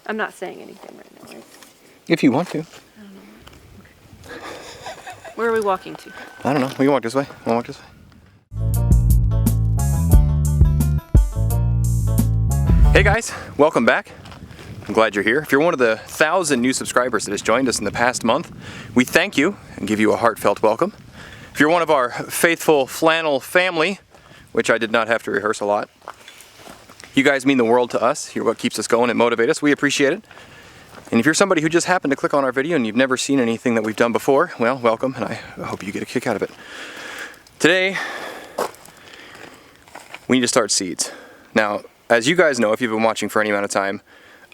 I'm not saying anything right now, right? If you want to. I don't know. Okay. Where are we walking to? I don't know. We can walk this way. We'll walk this way. Hey guys, welcome back. I'm glad you're here. If you're one of the 1,000 new subscribers that has joined us in the past month, we thank you and give you a heartfelt welcome. If you're one of our faithful flannel family, which I did not have to rehearse a lot, you guys mean the world to us. You're what keeps us going and motivate us. We appreciate it. And if you're somebody who just happened to click on our video and you've never seen anything that we've done before, well, welcome, and I hope you get a kick out of it. Today, we need to start seeds. Now, as you guys know, if you've been watching for any amount of time,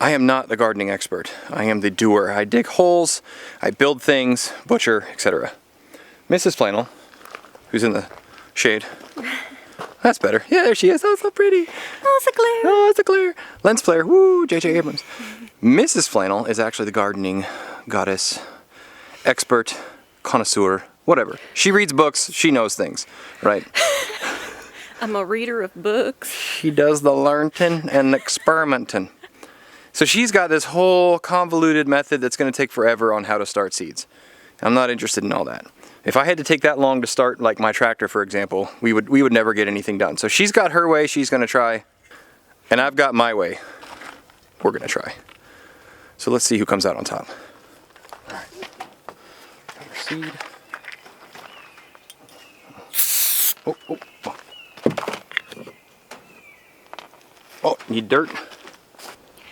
I am not the gardening expert. I am the doer. I dig holes, I build things, butcher, etc. Mrs. Flannel, who's in the shade. That's better. Yeah, there she is. Oh, so pretty. Oh, it's a glare. Oh, it's a glare. Lens flare. Woo, J.J. Abrams. Mrs. Flannel is actually the gardening goddess, expert, connoisseur, whatever. She reads books. She knows things, right? I'm a reader of books. She does the learning and experimenting. So she's got this whole convoluted method that's going to take forever on how to start seeds. I'm not interested in all that. If I had to take that long to start, like my tractor, for example, we would never get anything done. So she's got her way, she's going to try, and I've got my way. We're going to try. So let's see who comes out on top. All right. Got our seed. Oh, need dirt.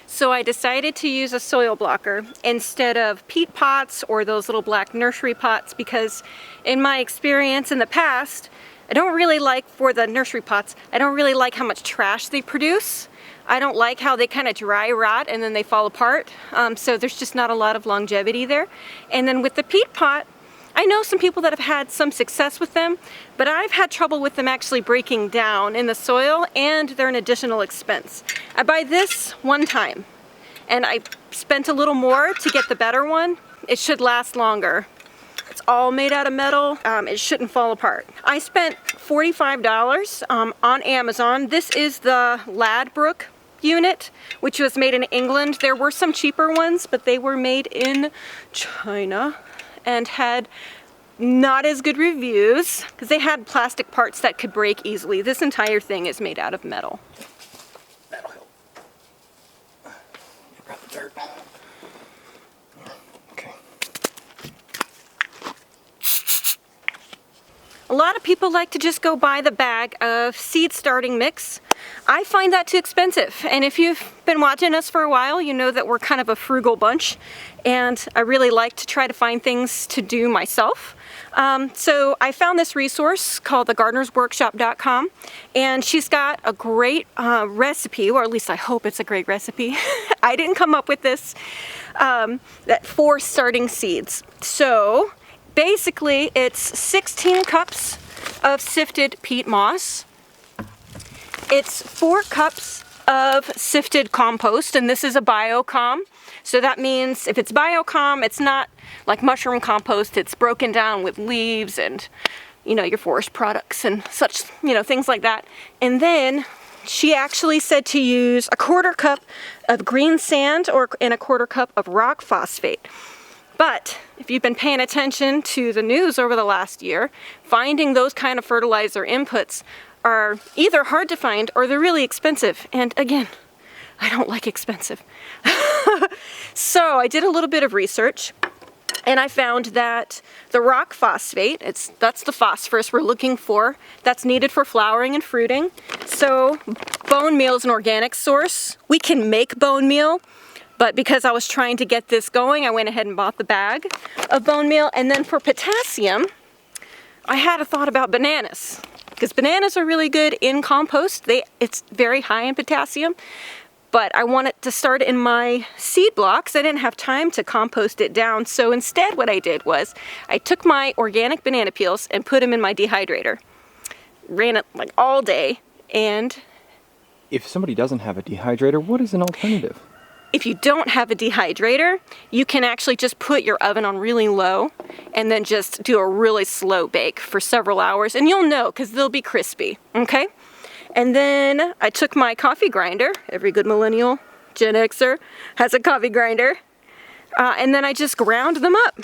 So I decided to use a soil blocker instead of peat pots or those little black nursery pots because in my experience in the past, I don't really like, for the nursery pots, I don't really like how much trash they produce. I don't like how they kind of dry rot and then they fall apart. So there's just not a lot of longevity there. And then with the peat pot, I know some people that have had some success with them, but I've had trouble with them actually breaking down in the soil, and they're an additional expense. I buy this one time, and I spent a little more to get the better one. It should last longer. It's all made out of metal. It shouldn't fall apart. I spent $45 on Amazon. This is the Ladbroke unit, which was made in England. There were some cheaper ones, but they were made in China and had not as good reviews because they had plastic parts that could break easily. This entire thing is made out of metal. That'll help. Grab the dirt. Okay. A lot of people like to just go buy the bag of seed starting mix. I find that too expensive, and if you've been watching us for a while, you know that we're kind of a frugal bunch, and I really like to try to find things to do myself. So I found this resource called thegardenersworkshop.com, and she's got a great recipe, or at least I hope it's a great recipe. I didn't come up with this, for starting seeds. So basically it's 16 cups of sifted peat moss. It's 4 cups of sifted compost, and this is a biocom. So that means if it's biocom, it's not like mushroom compost. It's broken down with leaves and, you know, your forest products and such, you know, things like that. And then she actually said to use a 1/4 cup of green sand and a 1/4 cup of rock phosphate. But if you've been paying attention to the news over the last year, finding those kind of fertilizer inputs are either hard to find or they're really expensive. And again, I don't like expensive. So I did a little bit of research, and I found that the rock phosphate, that's the phosphorus we're looking for, that's needed for flowering and fruiting. So bone meal is an organic source. We can make bone meal, but because I was trying to get this going, I went ahead and bought the bag of bone meal. And then for potassium, I had a thought about bananas, because bananas are really good in compost. It's very high in potassium, but I wanted to start in my seed blocks. I didn't have time to compost it down, so instead what I did was I took my organic banana peels and put them in my dehydrator. Ran it like all day, and If somebody doesn't have a dehydrator, what is an alternative? if you don't have a dehydrator, you can actually just put your oven on really low and then just do a really slow bake for several hours, and you'll know because they'll be crispy, okay? And then I took my coffee grinder, every good millennial Gen Xer, has a coffee grinder. And then I just ground them up.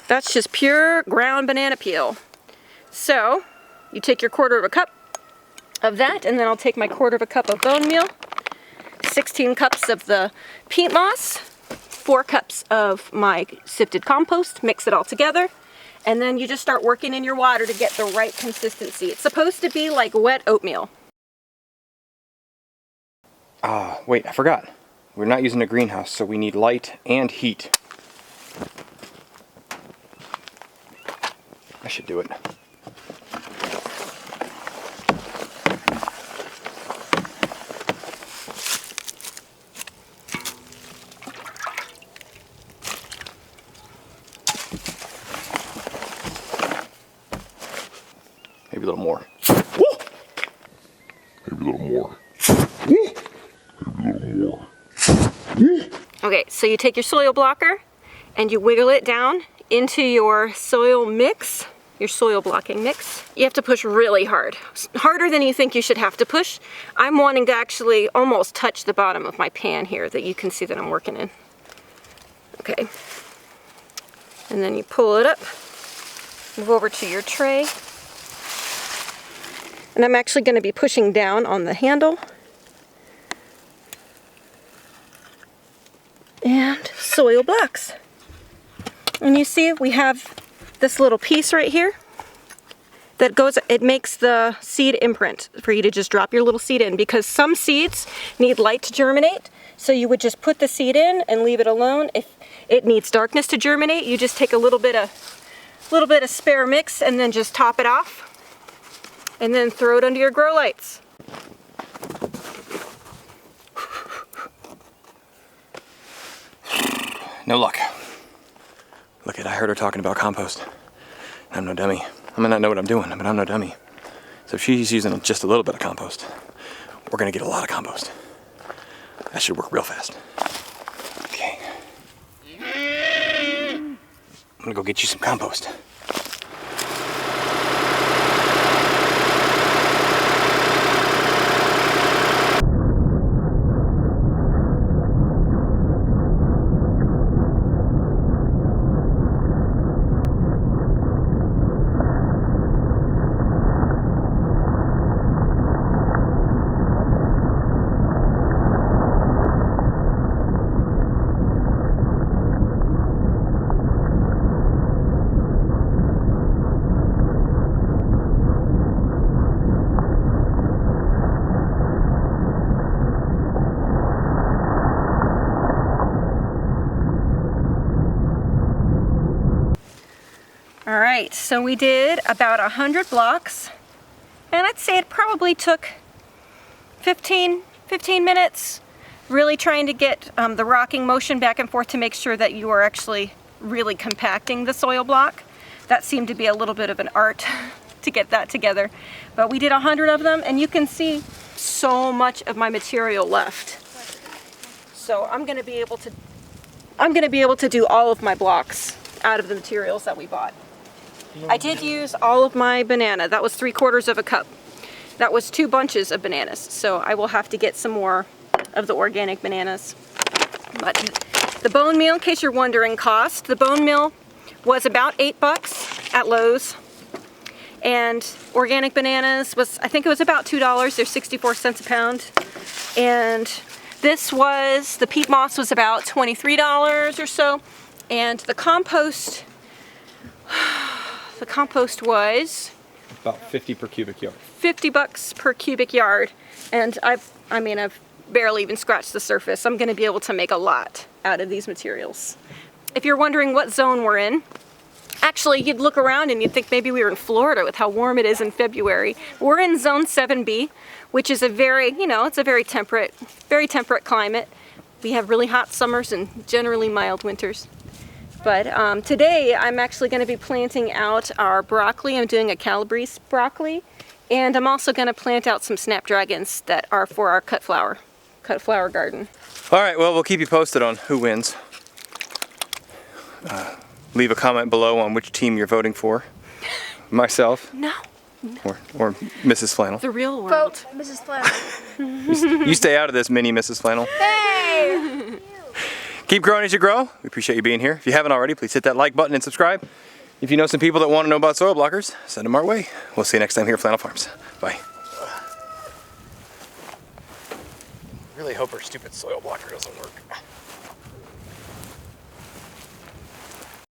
That's just pure ground banana peel. So you take your 1/4 cup of that, and then I'll take my 1/4 cup of bone meal, 16 cups of the peat moss, 4 cups of my sifted compost, mix it all together, and then you just start working in your water to get the right consistency. It's supposed to be like wet oatmeal. Wait, I forgot. We're not using a greenhouse, so we need light and heat. I should do it. Maybe a little more. Woo! Maybe a little more. Woo! Maybe a little more. Okay, so you take your soil blocker and you wiggle it down into your soil mix, your soil blocking mix. You have to push really hard, harder than you think you should have to push. I'm wanting to actually almost touch the bottom of my pan here that you can see that I'm working in. Okay, and then you pull it up, move over to your tray, and I'm actually going to be pushing down on the handle. And soil blocks. And you see we have this little piece right here that goes, it makes the seed imprint for you to just drop your little seed in, because some seeds need light to germinate. So you would just put the seed in and leave it alone. If it needs darkness to germinate, you just take a little bit of spare mix and then just top it off and then throw it under your grow lights. No luck. Look I heard her talking about compost. I'm no dummy. I may not know what I'm doing, but I'm no dummy. So if she's using just a little bit of compost, we're gonna get a lot of compost. That should work real fast. Okay. I'm gonna go get you some compost. All right, so we did about 100 blocks, and I'd say it probably took 15 minutes, really trying to get the rocking motion back and forth to make sure that you are actually really compacting the soil block. That seemed to be a little bit of an art to get that together, but we did 100 of them, and you can see so much of my material left. So I'm going to be able to do all of my blocks out of the materials that we bought. I did use all of my banana. That was 3/4 cup. That was 2 bunches of bananas. So I will have to get some more of the organic bananas. But the bone meal, in case you're wondering cost, the bone meal was about $8 at Lowe's. And organic bananas was, I think it was about $2. They're 64 cents a pound. And this was, the peat moss was about $23 or so. And the compost was About 50 per cubic yard. $50 per cubic yard. And I've barely even scratched the surface. I'm going to be able to make a lot out of these materials. If you're wondering what zone we're in, actually you'd look around and you'd think maybe we were in Florida with how warm it is in February. We're in zone 7B, which is a very, it's a very temperate climate. We have really hot summers and generally mild winters. But today I'm actually going to be planting out our broccoli. I'm doing a Calabrese broccoli, and I'm also going to plant out some snapdragons that are for our cut flower garden. All right, well, we'll keep you posted on who wins. Leave a comment below on which team you're voting for. Myself. No, Or Mrs. Flannel. The real world. Quote, Mrs. Flannel. You stay out of this, mini Mrs. Flannel. Hey! Keep growing as you grow. We appreciate you being here. If you haven't already, please hit that like button and subscribe. If you know some people that want to know about soil blockers, send them our way. We'll see you next time here at Flannel Farms. Bye. Really hope our stupid soil blocker doesn't work.